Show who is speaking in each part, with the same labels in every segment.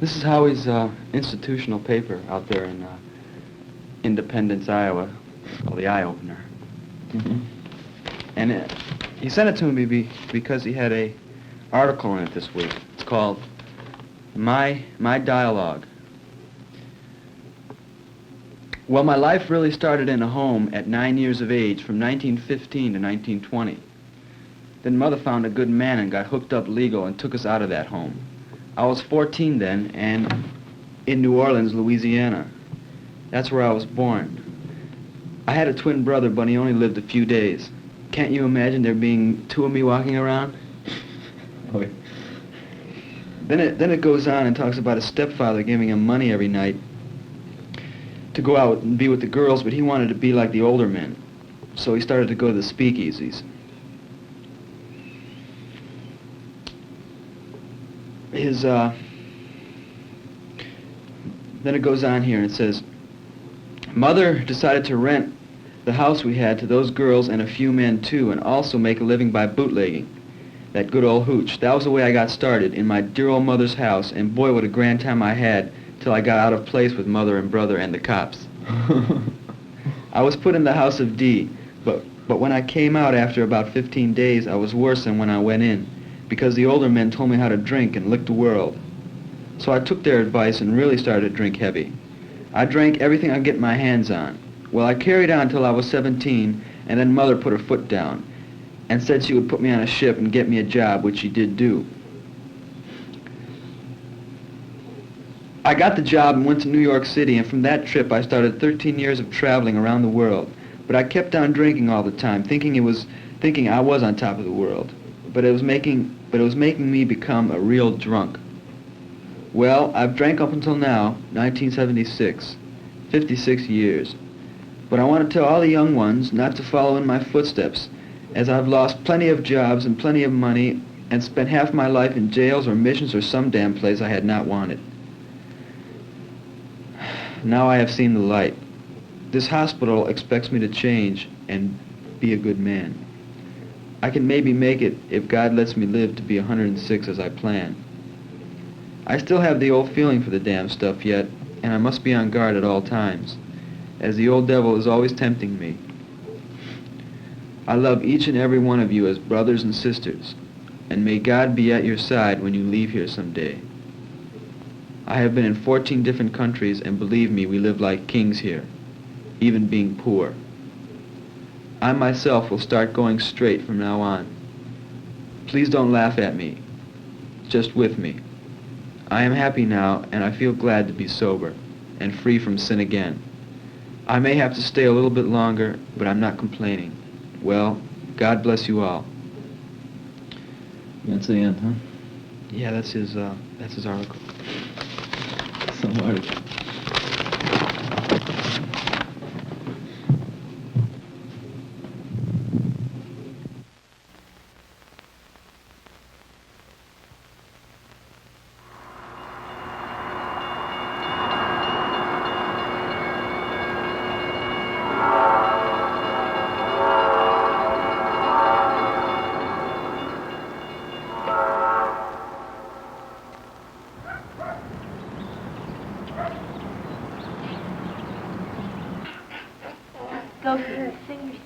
Speaker 1: This is Howie's institutional paper out there in Independence, Iowa. It's called the Eye Opener.
Speaker 2: Mm-hmm.
Speaker 1: And he sent it to me because he had a article in it this week. It's called My Dialogue. Well, my life really started in a home at 9 years of age from 1915 to 1920. Then Mother found a good man and got hooked up legal and took us out of that home. I was 14 then, and in New Orleans, Louisiana. That's where I was born. I had a twin brother, but he only lived a few days. Can't you imagine there being two of me walking around?
Speaker 2: Oh, yeah.
Speaker 1: Then it goes on and talks about his stepfather giving him money every night to go out and be with the girls, but he wanted to be like the older men. So he started to go to the speakeasies. Then it goes on here and it says, Mother decided to rent the house we had to those girls and a few men too, and also make a living by bootlegging. That good old hooch. That was the way I got started, in my dear old mother's house, and boy, what a grand time I had till I got out of place with Mother and brother and the cops. I was put in the house of D, but when I came out after about 15 days, I was worse than when I went in, because the older men told me how to drink and lick the world. So I took their advice and really started to drink heavy. I drank everything I could get my hands on. Well, I carried on till I was 17, and then Mother put her foot down and said she would put me on a ship and get me a job, which she did do. I got the job and went to New York City, and from that trip I started 13 years of traveling around the world. But I kept on drinking all the time, thinking I was on top of the world. But it was making me become a real drunk. Well, I've drank up until now, 1976, 56 years. But I want to tell all the young ones not to follow in my footsteps, as I've lost plenty of jobs and plenty of money and spent half my life in jails or missions or some damn place I had not wanted. Now I have seen the light. This hospital expects me to change and be a good man. I can maybe make it if God lets me live to be 106 as I plan. I still have the old feeling for the damn stuff yet, and I must be on guard at all times, as the old devil is always tempting me. I love each and every one of you as brothers and sisters, and may God be at your side when you leave here someday. I have been in 14 different countries, and believe me, we live like kings here, even being poor. I myself will start going straight from now on. Please don't laugh at me, just with me. I am happy now, and I feel glad to be sober and free from sin again. I may have to stay a little bit longer, but I'm not complaining. Well, God bless you all.
Speaker 2: That's the end, huh?
Speaker 1: Yeah, that's his article.
Speaker 2: Some article.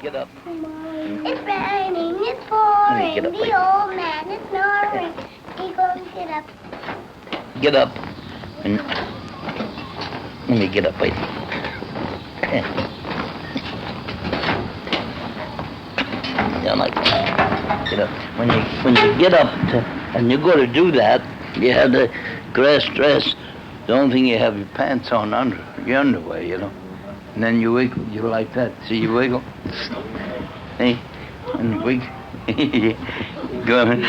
Speaker 3: Get up.
Speaker 4: It's raining, it's pouring,
Speaker 3: Get up,
Speaker 4: the
Speaker 3: wait.
Speaker 4: old man is snoring. He goes, get up.
Speaker 3: Get up. And let me get up, wait. Yeah, like get up. When you get up and you go to do that, you have the grass dress. The only thing you have your pants on under your underwear, you know. And then you wiggle, you like that. See, you wiggle. Hey, and you wiggle. Go on.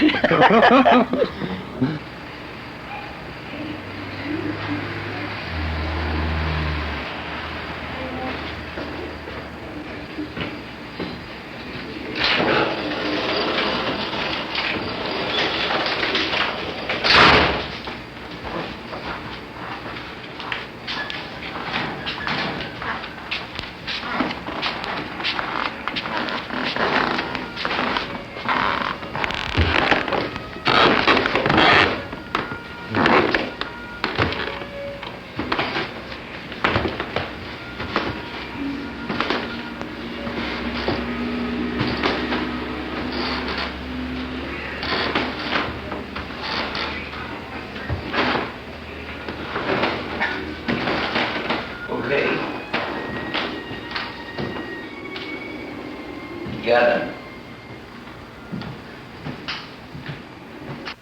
Speaker 3: got it.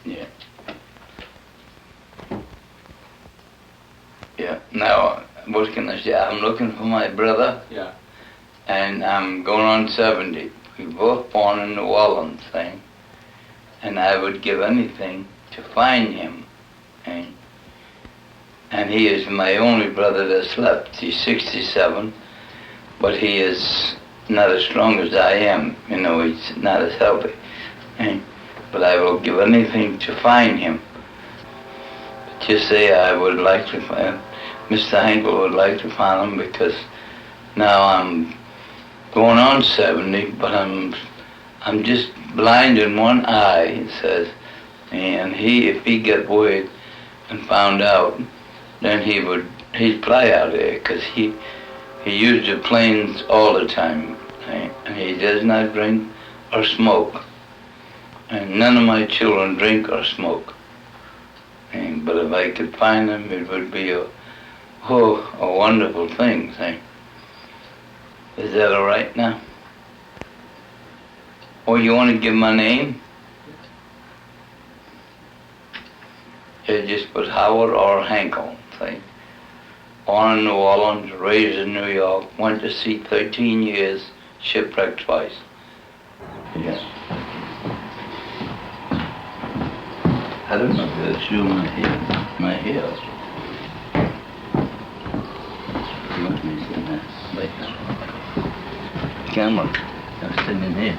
Speaker 3: Yeah. Yeah. Now, what can I say? I'm looking for my brother.
Speaker 2: Yeah.
Speaker 3: And I'm going on 70. We both born in New Orleans, thing. And I would give anything to find him. And he is my only brother that's left. He's 67, but he is not as strong as I am. You know, he's not as healthy. But I will give anything to find him. Just say I would like to find, Mr. Hankle would like to find him, because now I'm going on 70, but I'm just blind in one eye, he says. And if he get word and found out, then he'd fly out of there, because he used the planes all the time. And he does not drink or smoke. And none of my children drink or smoke. But if I could find him, it would be a wonderful thing. Is that all right now? Or you want to give my name? You just put Howard or Hankle. Born in New Orleans, raised in New York, went to sea 13 years, shipwrecked twice. Yeah. I don't know if that's you, my hair. You want me to sit in that place? Camera. I'm sitting in here.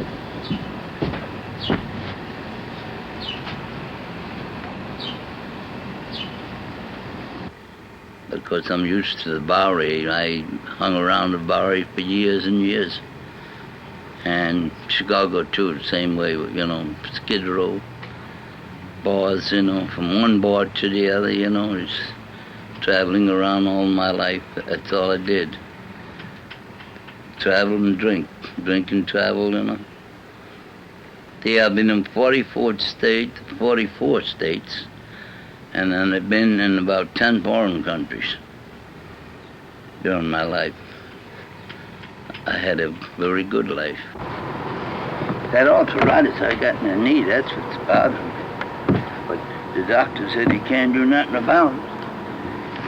Speaker 3: Because I'm used to the Bowery. I hung around the Bowery for years and years. And Chicago too, the same way, you know, Skid Row, bars, you know, from one bar to the other, you know, just traveling around all my life. That's all I did. Travel and drink. Drink and travel, you know. Yeah, I've been in 44 states, and then I've been in about 10 foreign countries during my life. I had a very good life. That arthritis I got in the knee, that's what's bothering me. But the doctor said he can't do nothing about it.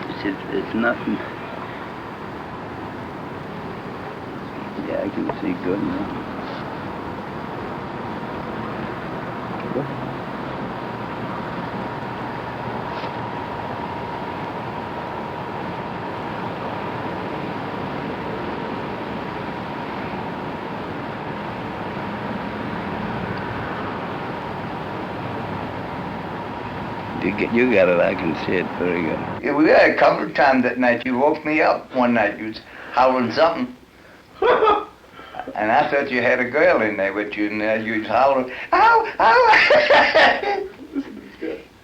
Speaker 3: He said, it's nothing. Yeah, I can see good now. You got it, I can see it very good. Yeah, we had a couple of times that night. You woke me up one night. You was howling something. And I thought you had a girl in there with you, and you was howling, ow, ow.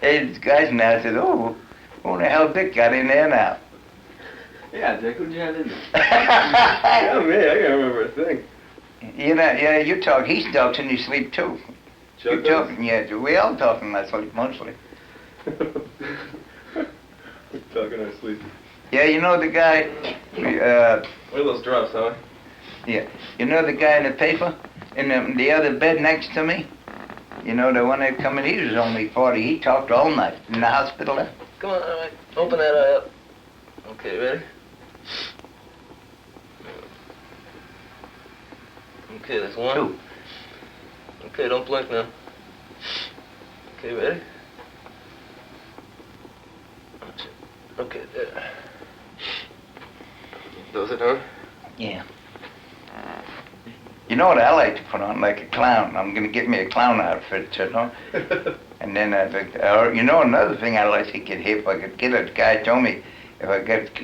Speaker 3: Hey, this guy's in there. I said, oh, who the hell Dick got in there now?
Speaker 2: Yeah, Dick, who'd you have in there? Yeah, me, I can't remember a thing.
Speaker 3: You know, yeah, you talk. He talks in his sleep too.
Speaker 2: Chuck
Speaker 3: You talking? Yeah, we all talk in my sleep mostly.
Speaker 2: Talking in our sleep.
Speaker 3: Yeah, you know the guy.
Speaker 2: What are those drops, Howie?
Speaker 3: Yeah, you know the guy in the paper, in the other bed next to me. You know the one that come in. He was only 40. He talked all night in the hospital there.
Speaker 5: Come on, all right. Open that eye up. Okay, ready? Okay, that's one.
Speaker 3: Two.
Speaker 5: Okay, don't blink now. Okay, ready? Okay, there. Those are done?
Speaker 3: Yeah. You know what I like to put on, like a clown. I'm gonna get me a clown outfit, you know. And then you know, another thing I like to get here, if I could get a guy told me if I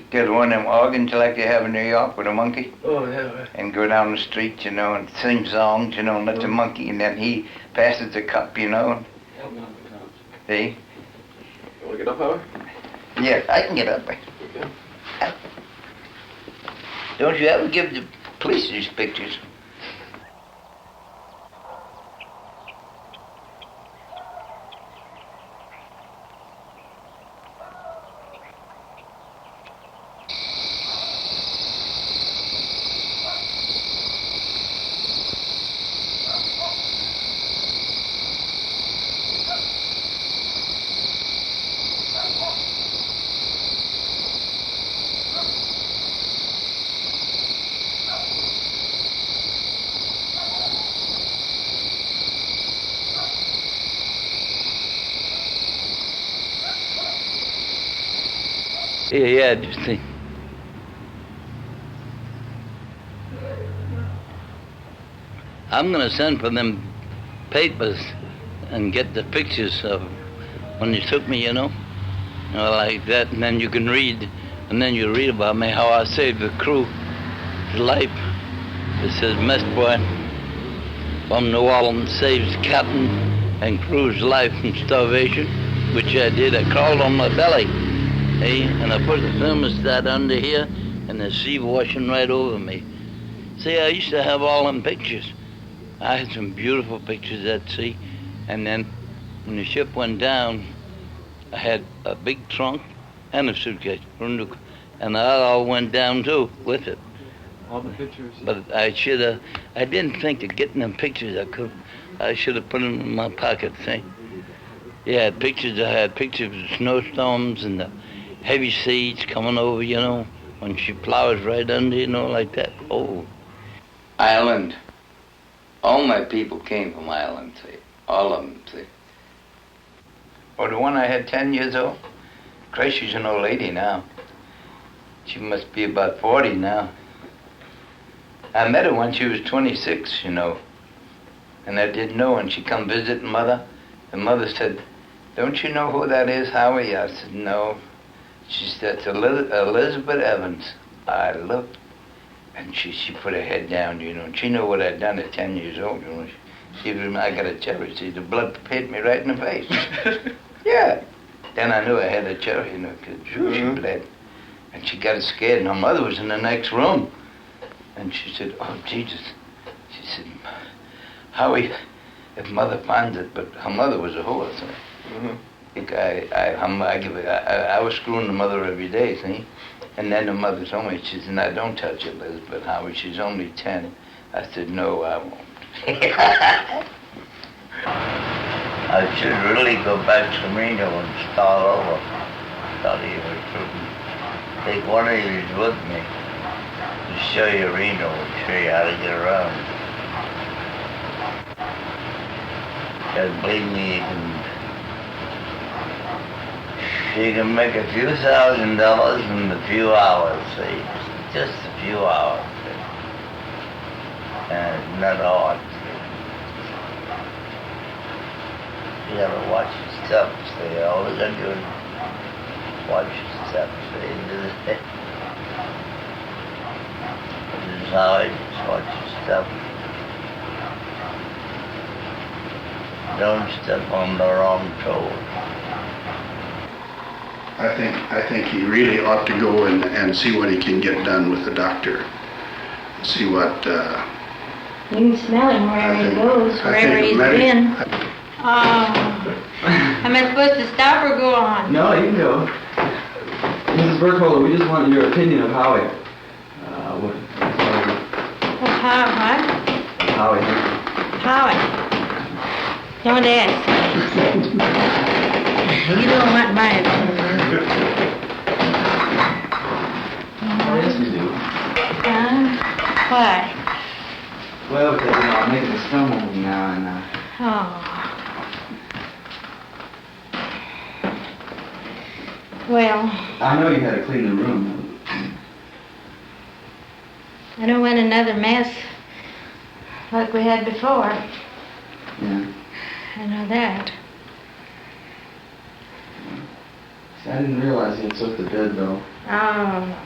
Speaker 3: get one of them organs like they have in New York with a monkey.
Speaker 5: Oh, yeah, right.
Speaker 3: And go down the street, you know, and sing songs, you know, and let the monkey, and then he passes the cup, you know.
Speaker 2: Help me on the couch.
Speaker 3: See?
Speaker 2: You want to get up, Howie?
Speaker 3: Yeah, I can get up.
Speaker 2: Okay.
Speaker 3: Don't you ever give the police these pictures? Yeah, just think. I'm gonna send for them papers and get the pictures of when you took me, like that, and then you can read, and then you read about me, how I saved the crew's life. It says, mess boy from New Orleans saves captain and crew's life from starvation, which I did. I crawled on my belly, and I put the thermostat under here, and the sea washing right over me. See, I used to have all them pictures. I had some beautiful pictures at sea, and then when the ship went down, I had a big trunk and a suitcase, and that all went down too with it.
Speaker 2: All the pictures.
Speaker 3: But I didn't think of getting them pictures. I should have put them in my pocket, see? Yeah, I had pictures of snowstorms and the heavy seas coming over, when she plows right under, like that. Oh. Ireland. All my people came from Ireland, see? All of them, see? Well, the one I had 10 years old, Christ, she's an old lady now. She must be about 40 now. I met her when she was 26, and I didn't know, and she come visit Mother, and Mother said, don't you know who that is, Howie? I said, no. She said, it's Elizabeth Evans. I looked, and she put her head down, and she knew what I'd done at 10 years old, I got a cherry, see, the blood hit me right in the face. Yeah. Then I knew I had a cherry, because she bled. And she got scared, and her mother was in the next room. And she said, oh, Jesus. She said, Howie, if Mother finds it, but her mother was a whore, so. I was screwing the mother every day, see? And then the mother told me, she said, now don't touch Elizabeth, Howie, she's only 10. I said, no, I won't. I should really go back to Reno and start over. Study recruiting. Take one of these with me to show you Reno and show you how to get around. Because believe me, you can make a few $1,000 in a few hours, see? Just a few hours. See? And it's not hard. You gotta watch your steps, see? All you gotta do is watch your steps, see? This is how I just watch your steps. Don't step on the wrong toes.
Speaker 6: I think he really ought to go and see what he can get done with the doctor. See what...
Speaker 7: You can smell him wherever he goes, wherever he's been. Am I supposed to stop or go on?
Speaker 2: No, you can go. Mrs. Burkholder, we just wanted your opinion of Howie. What? Howie.
Speaker 7: Howie. Don't ask. You don't want my opinion.
Speaker 2: Oh, yes, we do.
Speaker 7: Why?
Speaker 2: Well, because I'm making a snow movie now, and
Speaker 7: Oh. Well,
Speaker 2: I know you had to clean the room.
Speaker 7: I don't want another mess like we had before.
Speaker 2: Yeah.
Speaker 7: I know that.
Speaker 2: See, I didn't realize you had soaked the bed, though.
Speaker 7: Oh.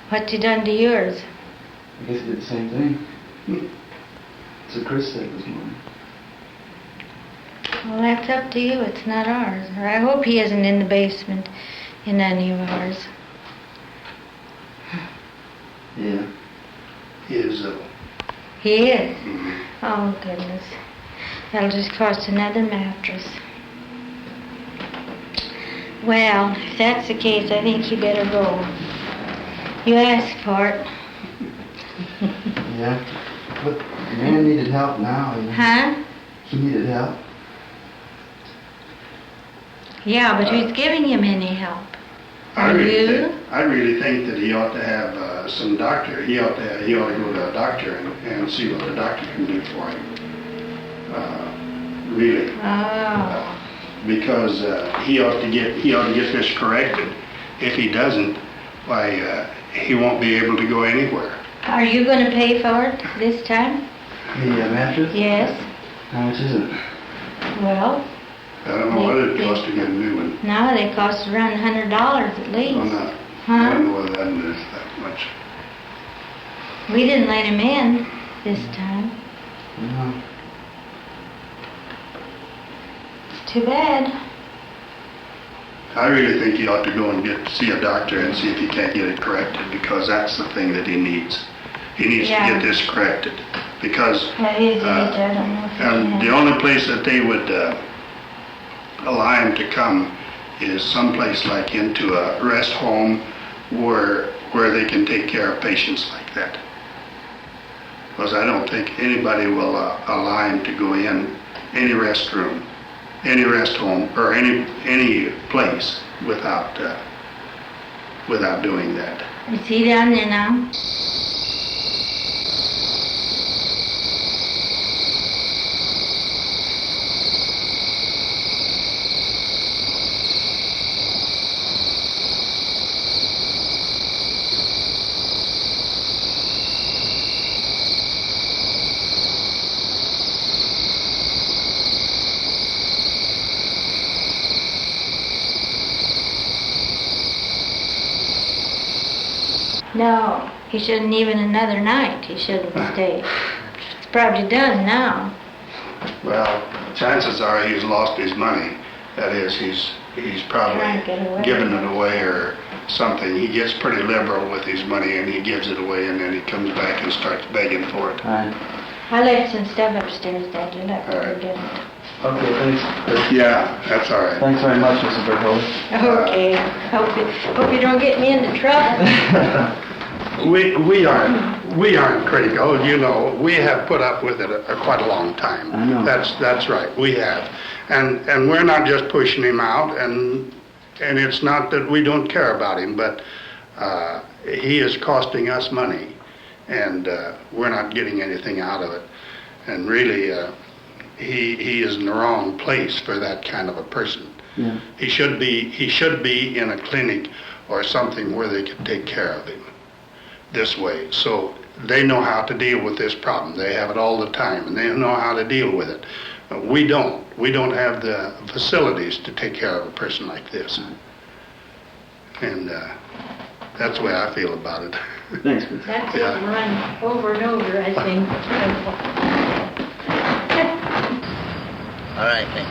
Speaker 7: What you done to yours?
Speaker 2: I guess you did the same thing. That's what Chris said this morning.
Speaker 7: Well, that's up to you. It's not ours. Or I hope he isn't in the basement in any of ours.
Speaker 2: Yeah.
Speaker 6: He is, though.
Speaker 7: He is?
Speaker 6: Mm-hmm.
Speaker 7: Oh, goodness. That'll just cost another mattress. Well, if that's the case, I think you better go. You asked for it.
Speaker 2: Yeah. But the man needed help now.
Speaker 7: Huh?
Speaker 2: He needed help.
Speaker 7: Yeah, but who's giving him any help?
Speaker 6: I
Speaker 7: You?
Speaker 6: really think that he ought to have some doctor. He ought to go to a doctor and see what the doctor can do for him. Really.
Speaker 7: Oh.
Speaker 6: because he ought to get this corrected. If he doesn't, why, he won't be able to go anywhere.
Speaker 7: Are you going to pay for it this time?
Speaker 2: The mattress?
Speaker 7: Yes.
Speaker 2: How much is it?
Speaker 7: Well,
Speaker 6: I don't know what it costs to get a new one.
Speaker 7: now they cost around $100 at least.
Speaker 6: I'm not, I
Speaker 7: Huh?
Speaker 6: don't know whether that is that much.
Speaker 7: We didn't let him in this time.
Speaker 2: No.
Speaker 7: Too bad.
Speaker 6: I really think he ought to go and see a doctor and see if he can't get it corrected, because that's the thing that he needs. He needs to
Speaker 7: Yeah.
Speaker 6: get this corrected, because
Speaker 7: That is it. I don't know if he
Speaker 6: and the
Speaker 7: can.
Speaker 6: only place that they would allow him to come is someplace like into a rest home where they can take care of patients like that. Because I don't think anybody will allow him to go in any restroom, any rest home, or any place without doing that.
Speaker 7: Is he down there now? No, he shouldn't even another night. He shouldn't stay. It's probably done now.
Speaker 6: Well, chances are he's lost his money. That is, he's
Speaker 7: Trying
Speaker 6: probably
Speaker 7: to get away.
Speaker 6: given it away or something. He gets pretty liberal with his money, and he gives it away, and then he comes back and starts begging for it.
Speaker 2: All right.
Speaker 7: I left some stuff upstairs, Dad. You'll have to
Speaker 6: All
Speaker 7: go
Speaker 6: right.
Speaker 7: get it.
Speaker 2: Okay, thanks. Chris.
Speaker 6: Yeah, that's all right.
Speaker 2: Thanks very much, Mrs. Berthold.
Speaker 7: Okay. Hope you don't get me into trouble.
Speaker 6: We aren't critical, you know. We have put up with it quite a long time.
Speaker 2: I know.
Speaker 6: That's right. We have, and we're not just pushing him out, and it's not that we don't care about him, but he is costing us money, and we're not getting anything out of it. And really, he is in the wrong place for that kind of a person.
Speaker 2: Yeah.
Speaker 6: He should be in a clinic or something where they can take care of him this way, so they know how to deal with this problem. They have it all the time, and they know how to deal with it. We don't have the facilities to take care of a person like this, and that's the way I feel about it.
Speaker 2: Thanks, Chris.
Speaker 7: That's
Speaker 6: Yeah.
Speaker 7: it, run over and over, I think.
Speaker 3: All right, then.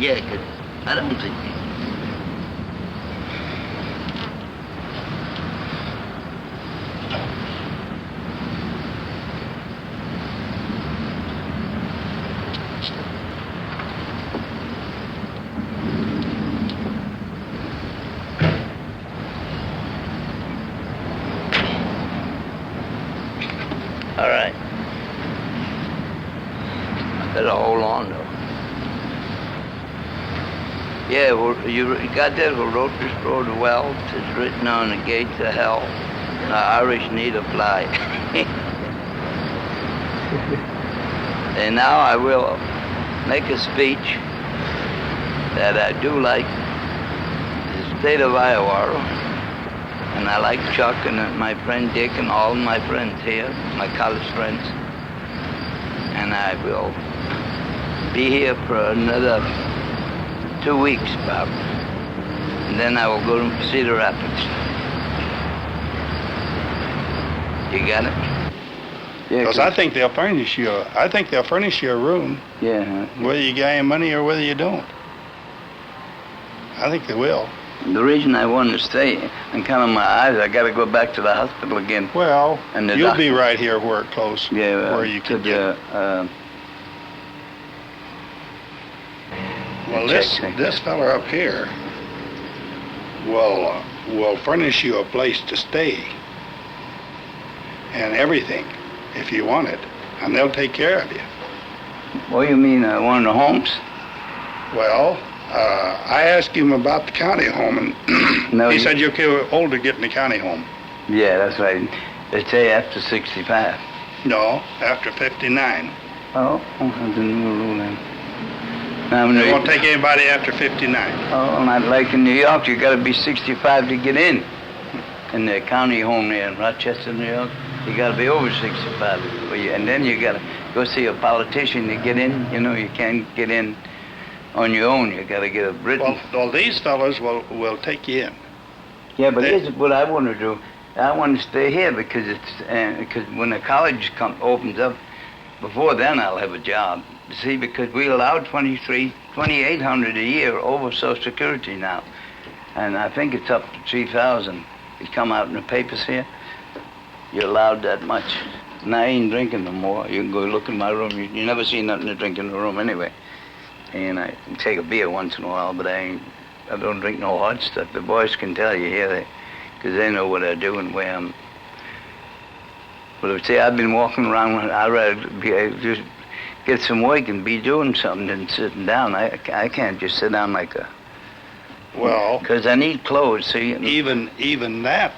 Speaker 3: Yeah, 'cause I don't think... All right. I better hold on, though. Yeah, well, you got that who wrote this road to wealth? It's written on the gates of hell. The Irish need a fly. And now I will make a speech that I do like the state of Iowa. And I like Chuck and my friend Dick and all my friends here, my college friends. And I will be here for another 2 weeks, probably. And then I will go to Cedar Rapids. You got it? Yeah,
Speaker 6: Because I think they'll furnish you. I think they'll furnish you a room,
Speaker 3: yeah.
Speaker 6: whether you got any money or whether you don't. I think they will.
Speaker 3: The reason I wanted to stay and count on my eyes, I got to go back to the hospital again.
Speaker 6: Well,
Speaker 3: And the
Speaker 6: you'll be
Speaker 3: doctor-
Speaker 6: right here where close,
Speaker 3: Yeah,
Speaker 6: where you
Speaker 3: to
Speaker 6: could get. Well,
Speaker 3: check.
Speaker 6: this fella up here will furnish you a place to stay and everything if you want it, and they'll take care of you.
Speaker 3: What do you mean, one of the homes?
Speaker 6: Well, I asked him about the county home, and
Speaker 3: No,
Speaker 6: he
Speaker 3: you-
Speaker 6: said you're too old to get in the county home.
Speaker 3: Yeah, that's right. They say after 65.
Speaker 6: No, after 59.
Speaker 3: Oh, the new rule then.
Speaker 6: They won't take anybody after 59.
Speaker 3: Oh, not like in New York, you gotta be 65 to get in. In the county home there in Rochester, New York, you gotta be over 65. And then you gotta go see a politician to get in. You know, you can't get in on your own. You gotta get a written.
Speaker 6: Well, these fellows will take you in.
Speaker 3: Yeah, but here's what I want to do. I want to stay here because because when the college opens up, before then I'll have a job. See, because we allow 2,800 a year over Social Security now, and I think it's up to 3,000. It come out in the papers here. You're allowed that much. And I ain't drinking no more. You can go look in my room. You never see nothing to drink in the room anyway. And I take a beer once in a while, but I don't drink no hot stuff. The boys can tell you here, because they know what I do and where I'm. But see, I've been walking around. I'd rather just get some work and be doing something than sitting down. I can't just sit down like a.
Speaker 6: Well,
Speaker 3: because I need clothes. See,
Speaker 6: even that,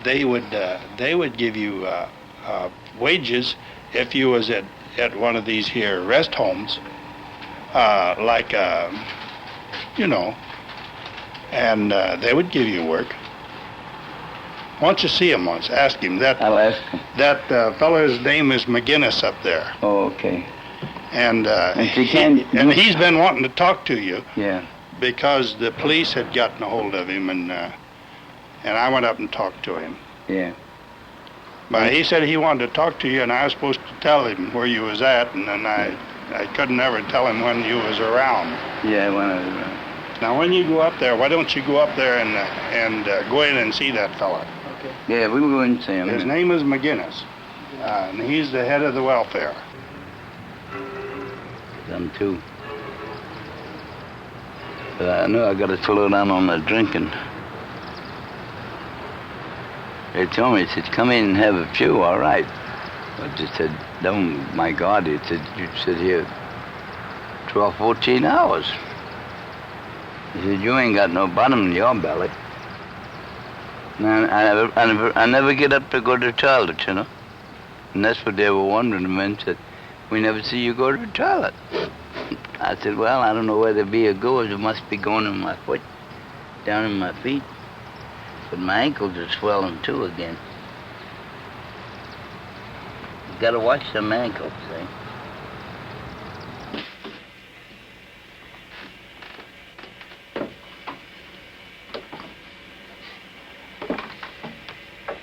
Speaker 6: they would give you wages if you was at one of these here rest homes, you know, and they would give you work. Why don't you see him once? Ask him that.
Speaker 3: I'll ask him.
Speaker 6: That fellow's name is McGinnis up there.
Speaker 3: Oh, okay.
Speaker 6: And he's been wanting to talk to you.
Speaker 3: Yeah.
Speaker 6: Because the police had gotten a hold of him, and I went up and talked to him.
Speaker 3: Yeah.
Speaker 6: But he said he wanted to talk to you, and I was supposed to tell him where you was at, and then I couldn't ever tell him when you was around.
Speaker 3: Yeah, when I was around.
Speaker 6: Now, when you go up there, why don't you go up there and go in and see that fella?
Speaker 3: Okay. Yeah, we will go and see him.
Speaker 6: His name is McGinnis, and he's the head of the welfare.
Speaker 3: Them too. But I know I got to slow down on the drinking. They told me, they said, come in and have a few, all right. I just said, don't, my God, they said, you'd sit here 12, 14 hours. He said, you ain't got no bottom in your belly. And I never get up to go to the toilet, you know. And that's what they were wondering. The men said, we never see you go to the toilet. I said, well, I don't know where the beer goes. It must be going in my foot, down in my feet. But my ankles are swelling too again. You gotta watch them ankles, see.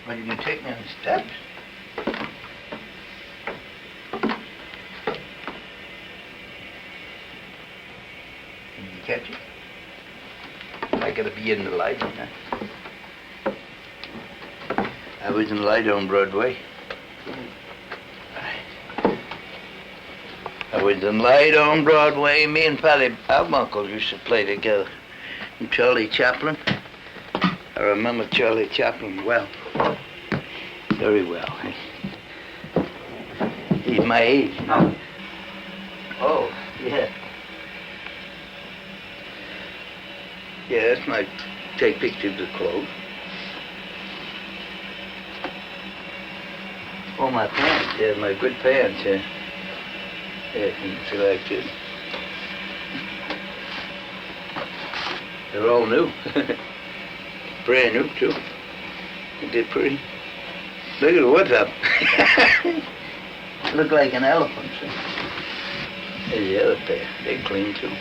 Speaker 3: Well, you can take me on the steps. Can you catch it? I gotta be in the light, huh? I was in the light on Broadway. I was in light on Broadway. Me and Patty Arbuckle used to play together. And Charlie Chaplin. I remember Charlie Chaplin well. Very well. He's my age now. Oh, yeah. Yeah, that's my take pictures of clothes. Oh, my pants, yeah, my good pants, yeah. Yeah, you can see like this. They're all new. Brand new, too. They're pretty. Look at what's up. Look like an elephant, see? There's the other pair. They're clean, too.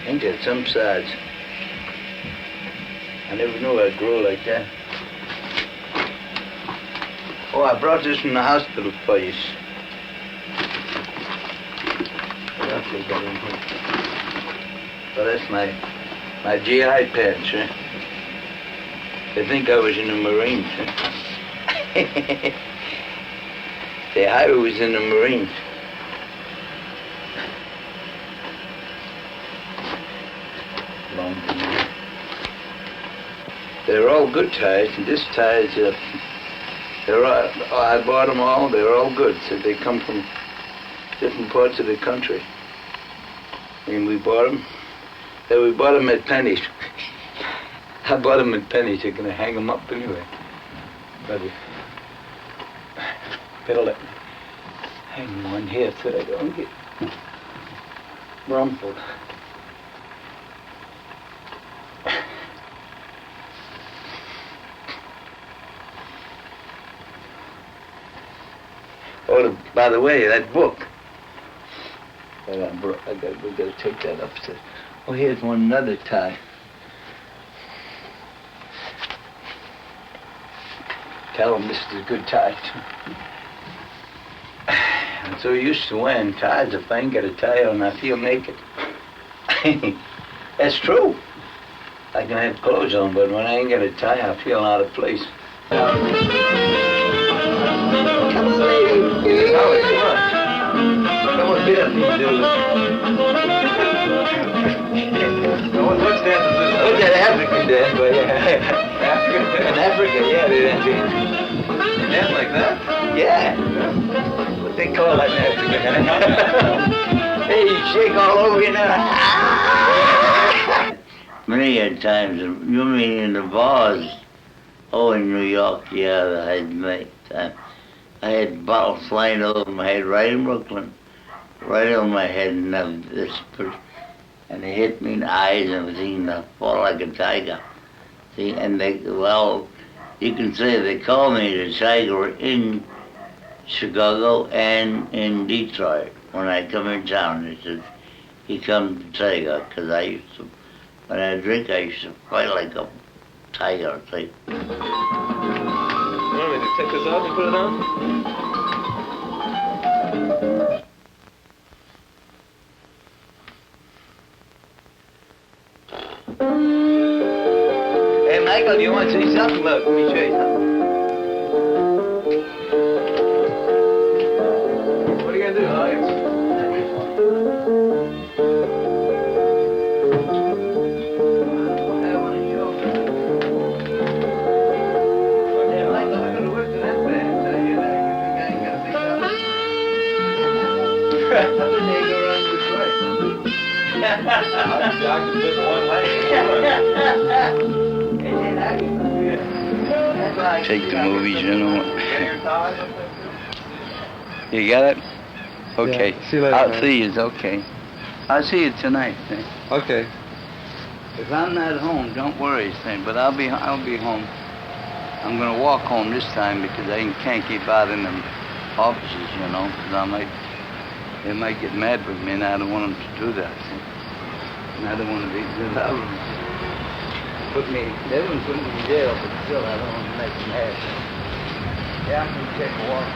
Speaker 3: Ain't that some size? I never knew I'd grow like that. Oh, I brought this from the hospital for you. What else they got in here? Well, that's my GI pants, eh? They think I was in the Marines, eh? Say, Howie was in the Marines. Long time. They're all good ties, and this tie is I bought them all. They're all good. So they come from different parts of the country. And we bought them. We bought them at pennies. I bought them at pennies. You're going to hang them up anyway. But Hang one here so I don't get rumpled. Oh, by the way, that book. We gotta take that upstairs. Oh, here's one another tie. Tell them this is a good tie, too. I'm so used to wearing ties, if I ain't got a tie on, I feel naked. That's true. I can have clothes on, but when I ain't got a tie, I feel out of place. Come on, lady. Howie, come on. Come on, get up and do it. What's that? What's that African dance? In Africa, yeah, they dance. Dance like that? Yeah. What they call that in Africa. Hey, you shake all over you now. Many a times, you mean in the bars, oh, in New York, yeah, I had bottles flying over my head right in Brooklyn, right on my head, and they hit me in the eyes and everything, and I fall like a tiger. See, and well, you can say they call me the tiger in Chicago and in Detroit. When I come in town, they said, he comes the tiger, because when I drink, I used to fight like a tiger. See.
Speaker 5: You want me to take this off and put it on?
Speaker 3: Hey, Michael, do you want to see something? Look, let me show you something.
Speaker 5: What are you gonna do, Howie?
Speaker 3: Take the movies, you know. You got it? Okay.
Speaker 2: Yeah, see you later,
Speaker 3: I'll
Speaker 2: man.
Speaker 3: see you, okay. I'll see you tonight, Sam.
Speaker 2: Okay.
Speaker 3: If I'm not home, don't worry, Sam, but I'll be home. I'm gonna walk home this time because I can't keep out in the offices, you know, because they might get mad with me, and I don't want them to do that. See? And I don't want to be allowed. They wouldn't put me in jail, but still, I don't want to make them mad. Yeah, I'm gonna take a walk.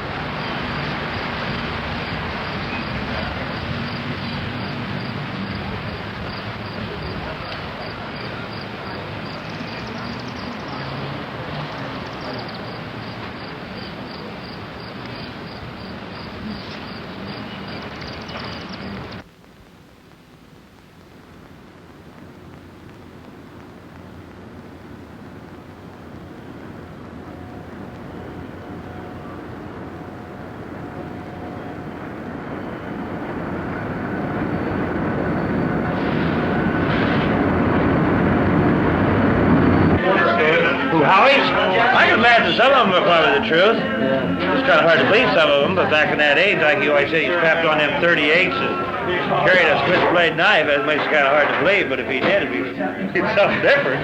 Speaker 8: Howie? I can imagine some of them are probably the truth. It's kind of hard to believe some of them, but back in that age, like you always say, he strapped on them 38s and carried a switchblade knife. That makes it kind of hard to believe, but if he did, it'd be something different.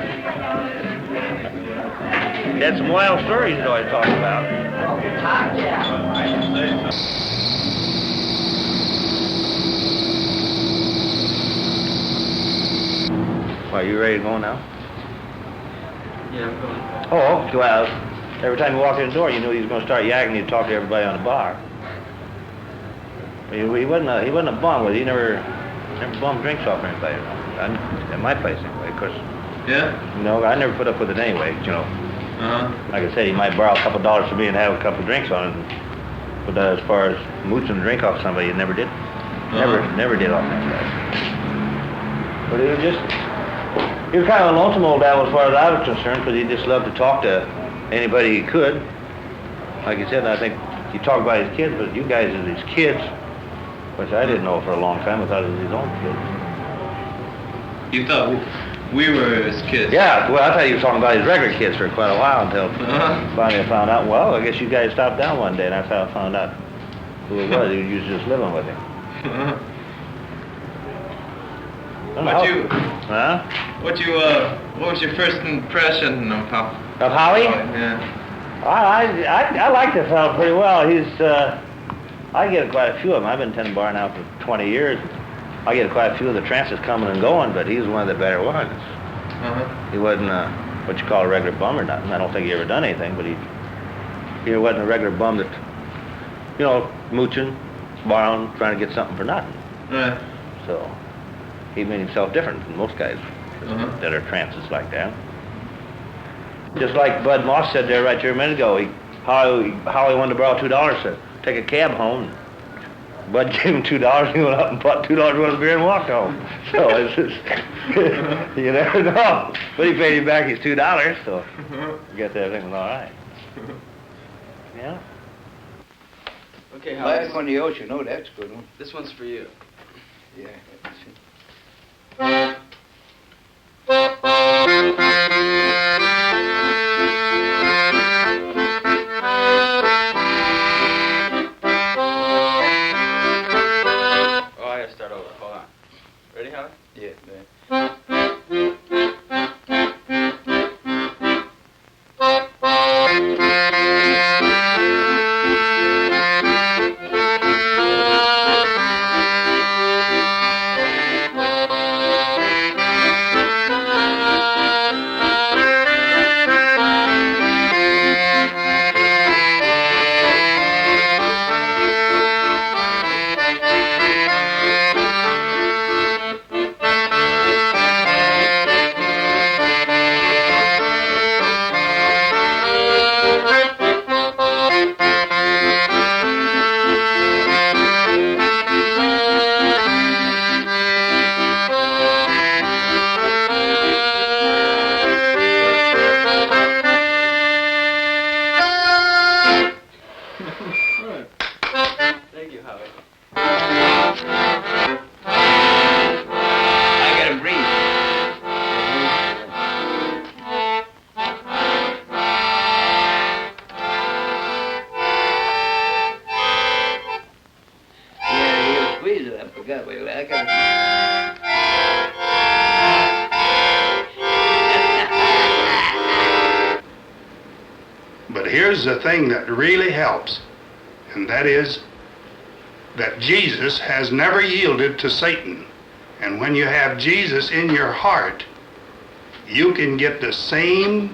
Speaker 8: He had some wild stories he'd always talk about. Are you ready to go now?
Speaker 2: Yeah, I'm going.
Speaker 8: Oh, well, every time you walked in the door, you knew he was going to start yakking. He'd talk to everybody on the bar. He wasn't a bum, but he never bummed drinks off anybody. At my place anyway, because
Speaker 2: Yeah?
Speaker 8: you know I never put up with it anyway. You know, like I said, he might borrow a couple dollars from me and have a couple drinks on it. But as far as mooching a drink off somebody, he never did. Never did off anybody. But he was kind of a lonesome old devil as far as I was concerned, because he just loved to talk to anybody he could. Like you said, I think he talked about his kids, but you guys are his kids, which I didn't know for a long time. I thought it was his own kids.
Speaker 2: You thought we were his kids?
Speaker 8: Yeah, well, I thought he was talking about his regular kids for quite a while until finally I found out, well, I guess you guys stopped down one day, and that's how I found out who it was. He was just living with him.
Speaker 5: What was your first impression of how?
Speaker 8: Of Howie?
Speaker 5: Yeah.
Speaker 8: I like the fellow pretty well. He's, I get quite a few of them. I've been tending bar now for 20 years. I get quite a few of the trances coming and going, but he's one of the better ones. He wasn't what you call a regular bum or nothing. I don't think he ever done anything, but he wasn't a regular bum that, you know, mooching, borrowing, trying to get something for nothing.
Speaker 5: Right.
Speaker 8: So he made himself different from most guys that are trances like that. Just like Bud Moss said there right there a minute ago, Howie wanted to borrow $2 to take a cab home. Bud gave him $2, he went up and bought $2 worth of beer and walked home. So it's just, you never know. But he paid him back his $2, so I guess everything was all right. Yeah.
Speaker 2: Okay, Howie.
Speaker 3: Back on the ocean, oh, that's a good one.
Speaker 2: This one's for you.
Speaker 3: Yeah.
Speaker 2: Oh, I gotta start over. Hold on. Ready, Howie?
Speaker 3: Yeah, man.
Speaker 2: Thank you, Howie.
Speaker 3: I gotta breathe. Yeah, you squeeze it. I forgot. Wait, I
Speaker 6: But here's the thing that really helps, and that is that Jesus has never yielded to Satan. And when you have Jesus in your heart, you can get the same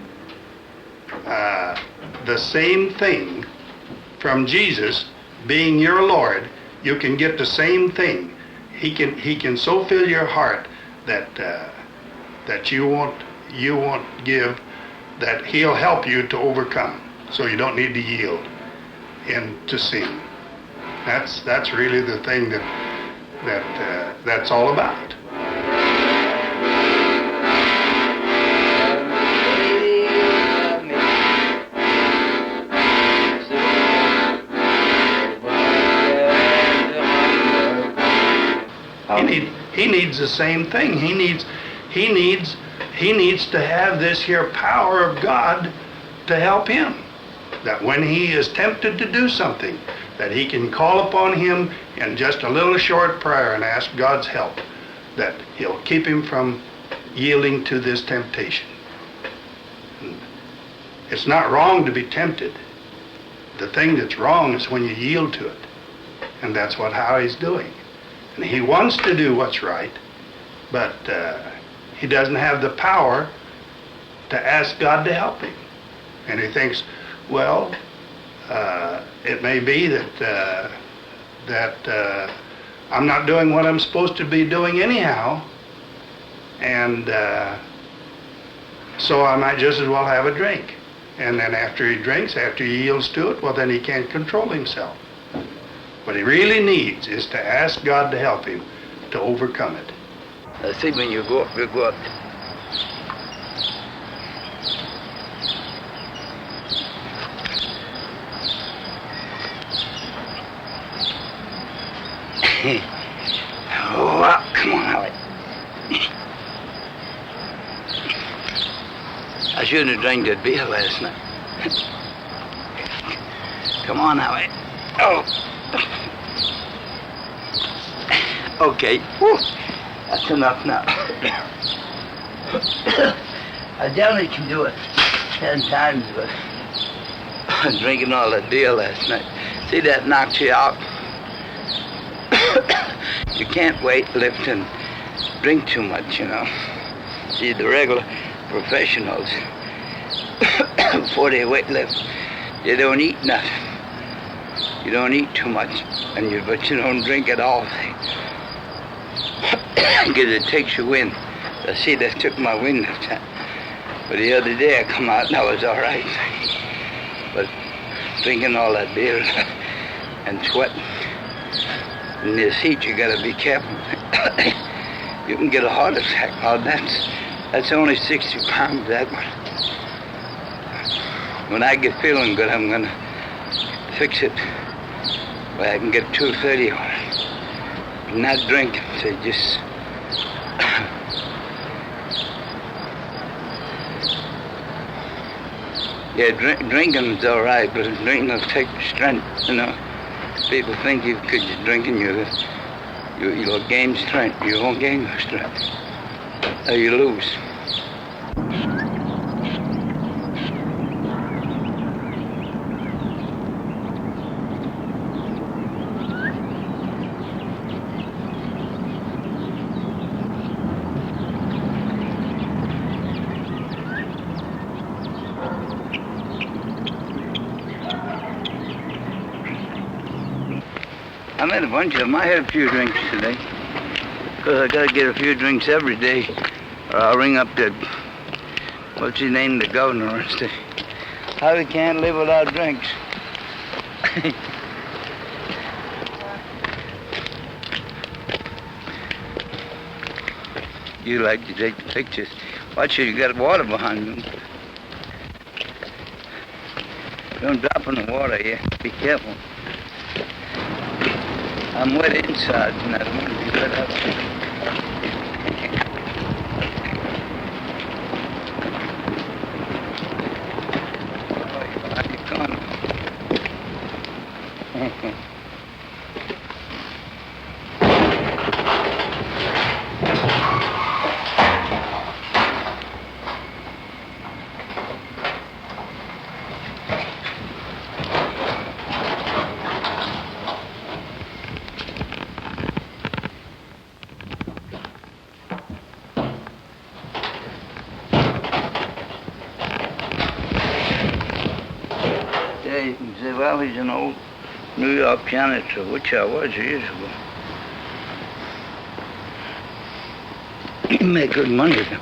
Speaker 6: thing from Jesus being your Lord. You can get the same thing. He can so fill your heart that you won't give, that he'll help you to overcome. So you don't need to yield into sin. That's really the thing that's all about. He needs the same thing. He needs to have this here power of God to help him. That when he is tempted to do something, that he can call upon him in just a little short prayer and ask God's help, that he'll keep him from yielding to this temptation. It's not wrong to be tempted. The thing that's wrong is when you yield to it. And that's what Howie's doing. And he wants to do what's right, but he doesn't have the power to ask God to help him. And he thinks, well, it may be that I'm not doing what I'm supposed to be doing anyhow, and so I might just as well have a drink. And then after he drinks, after he yields to it, well, then he can't control himself. What he really needs is to ask God to help him to overcome it.
Speaker 3: I think when you go up, you go up. Oh, come on, Howie. I shouldn't have drank that beer last night. Come on, Howie. Oh. Okay. Whew. That's enough now. I definitely can do it 10 times, but I was drinking all that beer last night. See, that knocks you out. You can't weight lift and drink too much, you know. See, the regular professionals, before they weight lift, they don't eat nothing. You don't eat too much, but you don't drink at all. Because it takes your wind. I see, that took my wind that time. But the other day I come out and I was all right. But drinking all that beer and sweating in this heat, you gotta be careful. You can get a heart attack. Oh, that's only 60 pounds, that one. When I get feeling good, I'm gonna fix it where I can get 230 on it. Not drinking, so just yeah, drinking's all right, but drinking will take strength, you know. People think because you're drinking, you'll gain strength. You won't gain no strength. Or you lose. I met a bunch of them. I had a few drinks today. Because I got to get a few drinks every day. Or I'll ring up the, what's his name, the governor, and say, Howie can't live without drinks. You like to take the pictures. Watch it, you got water behind you. Don't drop in the water here. Be careful. I'm wet inside and I don't want to be wet outside. How you going? You can say, well, he's an old New York pianist, which I was years ago. You make good money with him.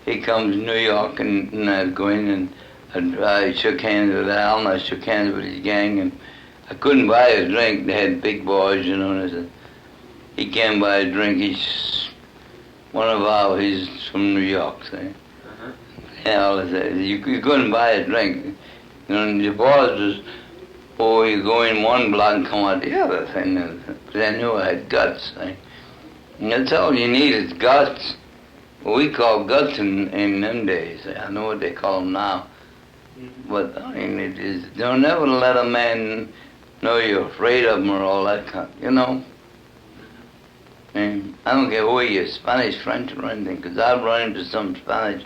Speaker 3: He comes to New York and I'd go in and I shook hands with Al and I shook hands with his gang and I couldn't buy a drink. They had big boys, you know, and I said, he can't buy a drink. He's one of our, he's from New York, see? Yeah, all I said, you couldn't buy a drink. You know, and the boys was, oh, you go in one block and come out the other thing. But I knew I had guts, see? And that's all you need is guts. What we call guts in them days. I know what they call them now. But, I mean, it is, don't never let a man know you're afraid of him or all that kind, you know? And I don't care who he is, Spanish, French, or anything, because I've run into some Spanish,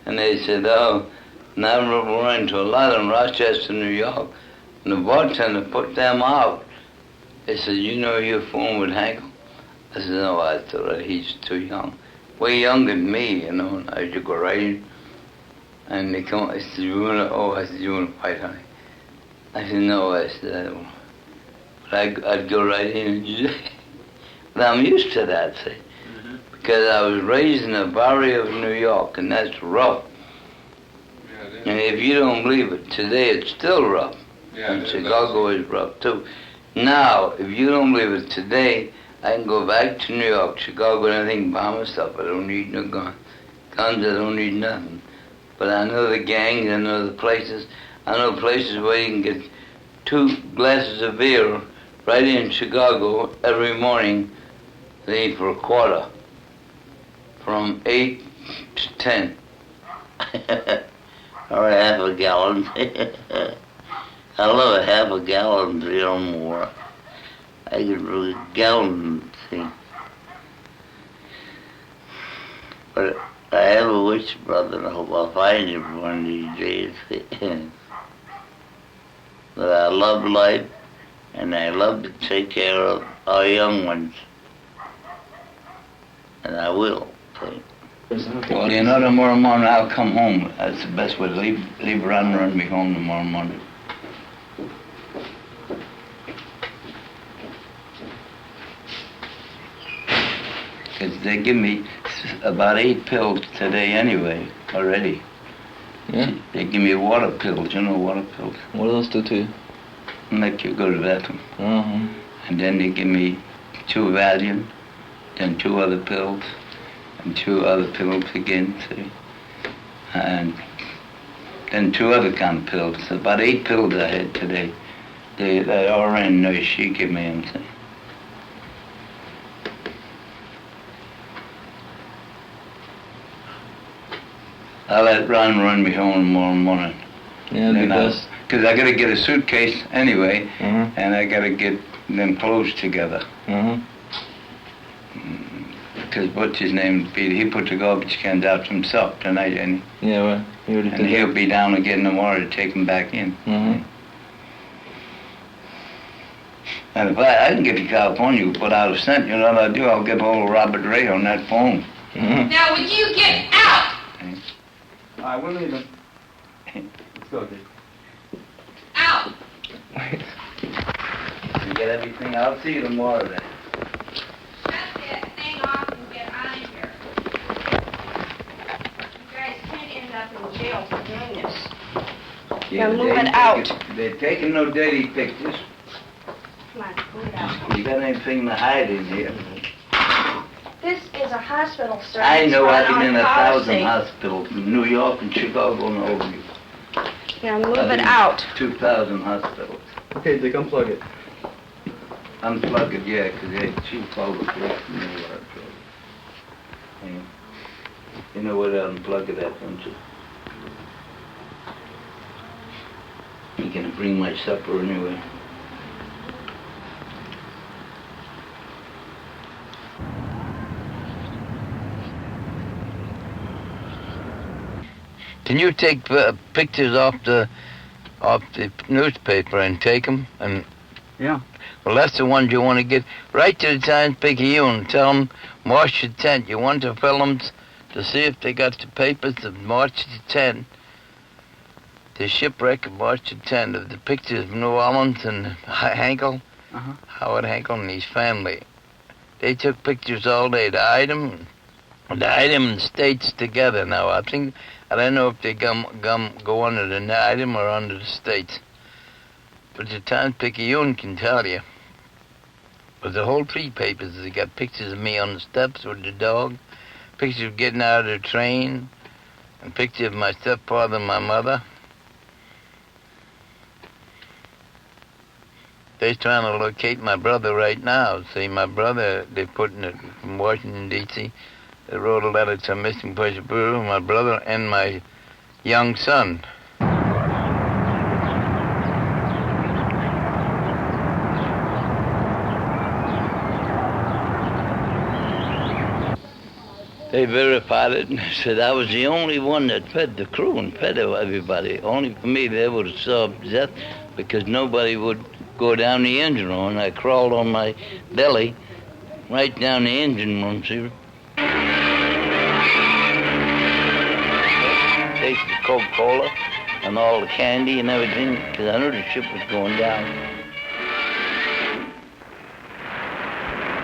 Speaker 3: and they said, oh, and I've run into a lot in Rochester, New York, and the bartender put them out. They said, you know you're fooling with Hankle? I said, no, I thought he's too young. Way younger than me, you know, and I should go right in. And they come, I said, you want to, oh, I said, you want to fight, honey? I said, no, I said, I don't. But I'd go right in and but I'm used to that, see, because I was raised in the barrio of New York, and that's rough. Yeah, and if you don't believe it, today it's still rough. Yeah, and Chicago is rough too. Now, if you don't believe it, today I can go back to New York, Chicago, and anything by myself. I don't need no guns, I don't need nothing. But I know the gangs, I know the places. I know places where you can get 2 glasses of beer right in Chicago every morning. They eat for a quarter, from 8 to 10. or a half a gallon. I love a half a gallon, more. I could do a gallon, see. But I have a wish, brother, and I hope I'll find it one of these days. But I love life, and I love to take care of our young ones. And I will, see. Well, tomorrow morning I'll come home. That's the best way to leave run me home tomorrow morning. Because they give me about 8 pills today anyway, already.
Speaker 5: Yeah?
Speaker 3: They give me water pills, water pills.
Speaker 5: What do those do to you?
Speaker 3: Make you go to the bathroom.
Speaker 5: Uh-huh.
Speaker 3: And then they give me 2 Valium, then 2 other pills, and 2 other pills again, see? And then 2 other kind of pills. About 8 pills I had today. The RN nurse, she gave me them, see? I'll let Ron run me home tomorrow morning.
Speaker 5: Yeah, that'd be best.
Speaker 3: Because I got to get a suitcase anyway,
Speaker 5: Uh-huh.
Speaker 3: and I got to get them clothes together.
Speaker 5: Uh-huh.
Speaker 3: Because what's his name, Peter, he put the garbage cans out himself tonight, didn't he?
Speaker 5: Yeah, well, you already
Speaker 3: And
Speaker 5: did
Speaker 3: he'll
Speaker 5: that.
Speaker 3: be down again tomorrow to take them back in.
Speaker 5: Uh-huh.
Speaker 3: And if I can get to California without a cent, what I'll do? I'll get hold of Robert Ray on that phone.
Speaker 5: Uh-huh.
Speaker 9: Now, would you get out?
Speaker 2: All right, we're leaving. Let's go, Dick.
Speaker 9: Out!
Speaker 3: You get everything? I'll see you tomorrow then.
Speaker 9: That's it. Hang off and get out of here. You guys can't end up in jail for doing this.
Speaker 3: Yeah,
Speaker 9: Now
Speaker 3: but
Speaker 9: move
Speaker 3: they
Speaker 9: it
Speaker 3: ain't
Speaker 9: out.
Speaker 3: They're taking no dirty pictures.
Speaker 9: Come on, move it out.
Speaker 3: You got anything to hide in here?
Speaker 9: This is a hospital, sir.
Speaker 3: I
Speaker 9: It's
Speaker 3: know
Speaker 9: not
Speaker 3: I've been in
Speaker 9: our
Speaker 3: 1,000
Speaker 9: policy.
Speaker 3: hospitals in New York and Chicago and all of you.
Speaker 9: Now move
Speaker 3: I've
Speaker 9: it
Speaker 3: been in
Speaker 9: out.
Speaker 3: 2,000 hospitals.
Speaker 2: Okay, Dick, unplug it.
Speaker 3: Unplug it, yeah, because they're cheap all the place in New York. Yeah. You know where to unplug it at, don't you? You can bring my supper anyway. Can you take pictures off the newspaper and take them? And
Speaker 2: Yeah.
Speaker 3: well, that's the ones you want to get. Write to the Times-Picayune. Tell them March the 10th. You want the films to see if they got the papers of March the 10th. The shipwreck of March the 10th of the pictures of New Orleans and Hankle,
Speaker 2: Uh-huh.
Speaker 3: Howard Hankle and his family. They took pictures all day. The item and states together now. I don't know if they go under the item or under the states. But the Times-Picayune can tell you. But the whole 3 papers, they got pictures of me on the steps with the dog, pictures of getting out of the train, and picture of my stepfather and my mother. They're trying to locate my brother right now. See, my brother, they put in it from Washington, D.C., they wrote a letter to Missing Person Bureau, my brother and my young son. They verified it and said I was the only one that fed the crew and fed everybody. Only for me they would have solved death because nobody would go down the engine room. I crawled on my belly right down the engine room, see? Taste the Coca-Cola and all the candy and everything because I knew the ship was going down.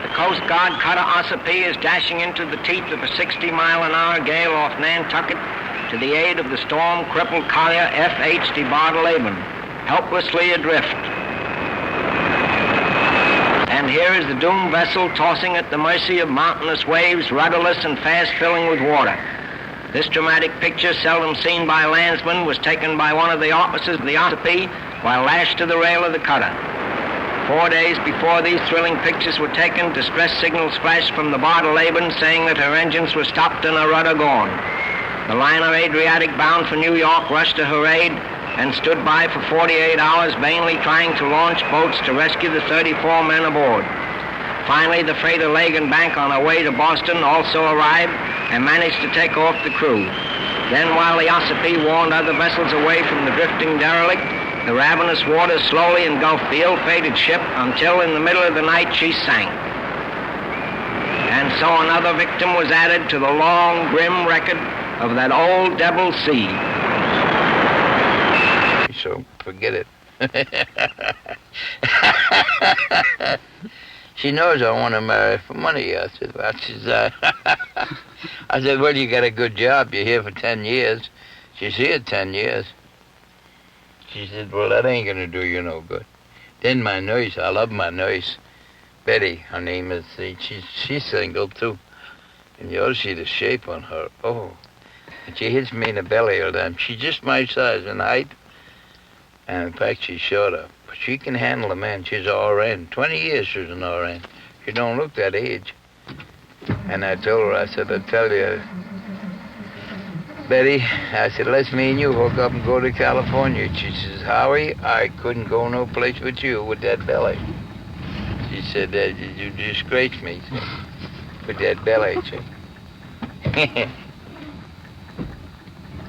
Speaker 10: The Coast Guard cutter Ossipee is dashing into the teeth of a 60-mile-an-hour gale off Nantucket to the aid of the storm-crippled collier F.H. de Bardeleben, helplessly adrift. And here is the doomed vessel tossing at the mercy of mountainous waves, rudderless and fast-filling with water. This dramatic picture, seldom seen by landsmen, was taken by one of the officers of the Ossipee while lashed to the rail of the cutter. 4 days before these thrilling pictures were taken, distress signals flashed from the Bardeleben saying that her engines were stopped and her rudder gone. The liner Adriatic bound for New York rushed to her aid and stood by for 48 hours vainly trying to launch boats to rescue the 34 men aboard. Finally, the freighter Lagan Bank on her way to Boston also arrived and managed to take off the crew. Then, while the Ossipee warned other vessels away from the drifting derelict, the ravenous waters slowly engulfed the ill-fated ship until in the middle of the night she sank. And so another victim was added to the long, grim record of that old devil sea.
Speaker 3: So forget it. She knows I want to marry for money. I said, well, I said, well, you got a good job. You're here for 10 years. She's here 10 years. She said, well, that ain't going to do you no good. Then my nurse, I love my nurse, Betty, her name is, she's single too. And you ought to see the shape on her. Oh, and she hits me in the belly all the time. She's just my size in height. And in fact, she's shorter. But she can handle a man. She's an RN. 20 years she's an RN. She don't look that age. And I told her, I said, I tell you, Betty, I said, let's me and you hook up and go to California. She says, Howie, I couldn't go no place with you with that belly. She said, you disgrace me with that belly.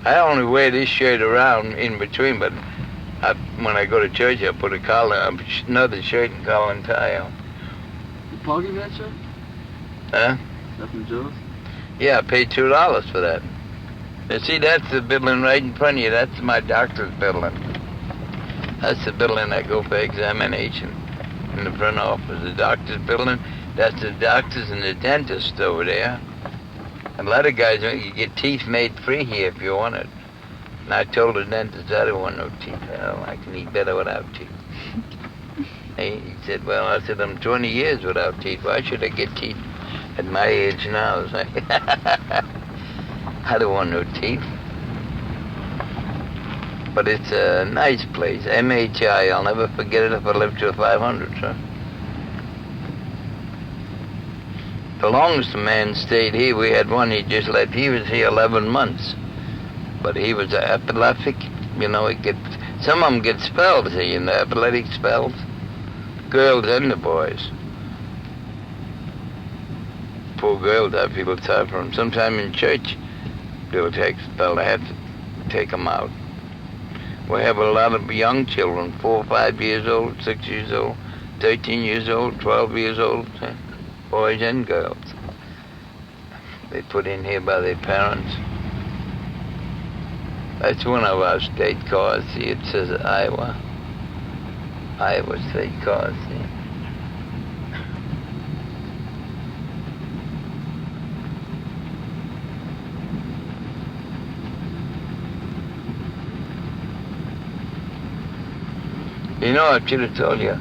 Speaker 3: I only wear this shirt around in between, but when I go to church, I put a collar, another shirt and collar and tie on.
Speaker 2: Did Paul give you that shirt?
Speaker 3: Huh?
Speaker 2: That from Joe's?
Speaker 3: Yeah, I paid $2 for that. You see, that's the building right in front of you. That's my doctor's building. That's the building I go for examination. In the front office, the doctor's building. That's the doctors and the dentist over there. A lot of guys, you get teeth made free here if you want it. And I told the dentist I don't want no teeth. I can eat better without teeth. He said, well, I said, I'm 20 years without teeth. Why should I get teeth at my age now? It's like, I don't want no teeth. But it's a nice place. MHI, I'll never forget it if I live till 500, sir. The longest man stayed here, we had one, he just left. He was here 11 months. But he was epileptic. You know, some of them get spells here, you know, epileptic spells. Girls and the boys. Poor girls, I feel sorry for them. Sometime in church, they'll take a spell. I have to take them out. We have a lot of young children, 4 or 5 years old, 6 years old, 13 years old, 12 years old, boys and girls. They put in here by their parents. That's one of our state cars. See, it says Iowa. Iowa state cars, see. You know, I should have told you.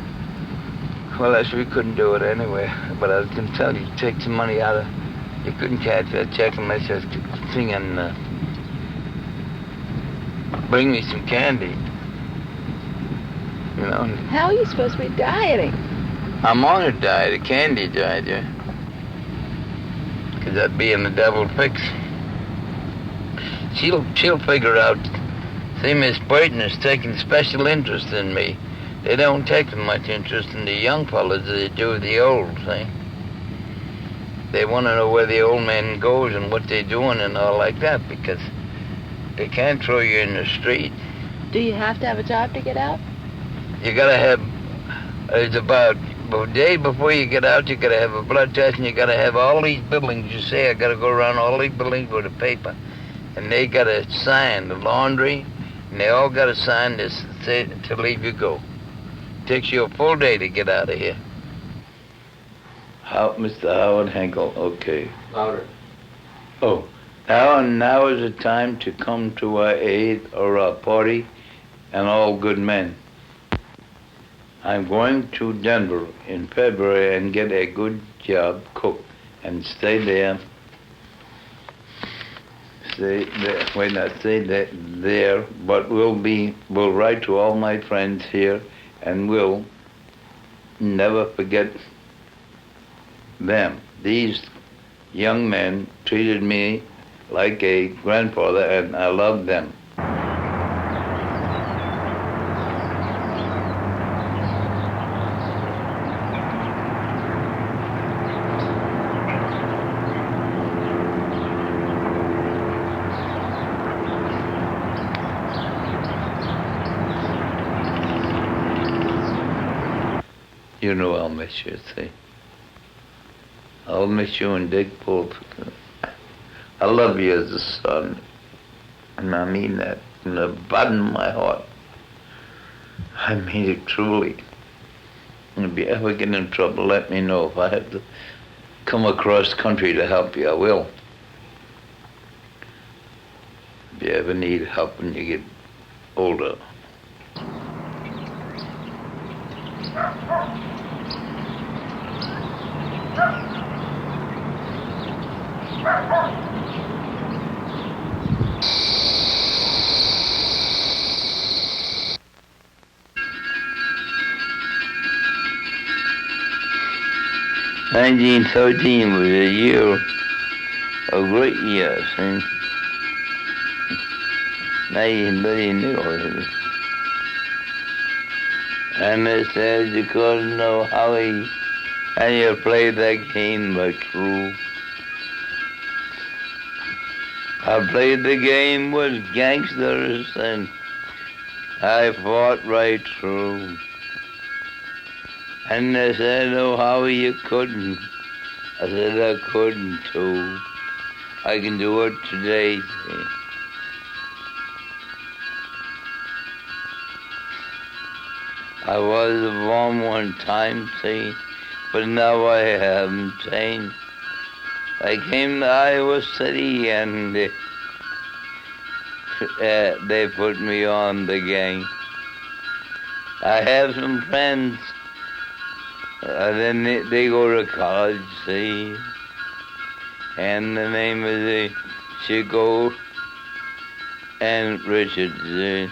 Speaker 3: Well, we couldn't do it anyway. But I was going to tell you, take some money out of... You couldn't catch that check unless you was singing, bring me some candy. You know?
Speaker 11: How are you supposed to be dieting?
Speaker 3: I'm on a diet, a candy diet, yeah. Because that'd be in the devil fix. She'll figure out... See, Miss Burton is taking special interest in me. They don't take much interest in the young fellas as they do the old, see? They want to know where the old man goes and what they're doing and all like that, because they can't throw you in the street.
Speaker 11: Do you have to have a job to get out?
Speaker 3: You gotta have, it's about a day before you get out, you gotta have a blood test, and you gotta have all these buildings. You say, I gotta go around all these buildings with a paper, and they gotta sign the laundry, and they all gotta sign this to leave you go. Takes you a full day to get out of here. Mr. Howard Hankle, okay.
Speaker 2: Louder.
Speaker 3: Oh, now is the time to come to our aid or our party and all good men. I'm going to Denver in February and get a good job cook and stay there. Stay there, but we'll write to all my friends here and we'll never forget them. These young men treated me like a grandfather, and I love them. You know I'll miss you, see. I'll miss you and Dick both. I love you as a son. And I mean that from the bottom of my heart. I mean it truly. And if you ever get in trouble, let me know. If I have to come across country to help you, I will. If you ever need help when you get older. "1913 was a year, a great year, see. 1939. And they said you couldn't know Howie, and you played that game but true. I played the game with gangsters, and I fought right through. And they said, oh, Howie, you couldn't. I said, I couldn't too. I can do it today, see. I was a bomb one time, see, but now I haven't changed. I came to Iowa City and they put me on the gang. I have some friends, then they go to college, see, and the name is Chico and Richard, see.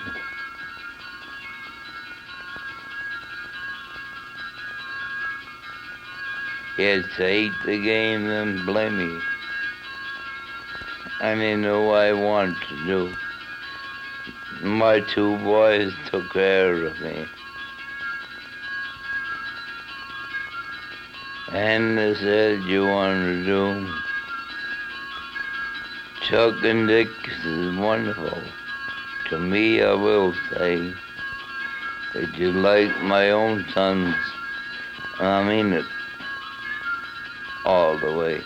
Speaker 3: Kids hate the game and blame me. I didn't know what I wanted to do. My two boys took care of me. And they said, you want to do? Chuck and Dick is wonderful. To me, I will say that you like my own sons. I mean it all the way.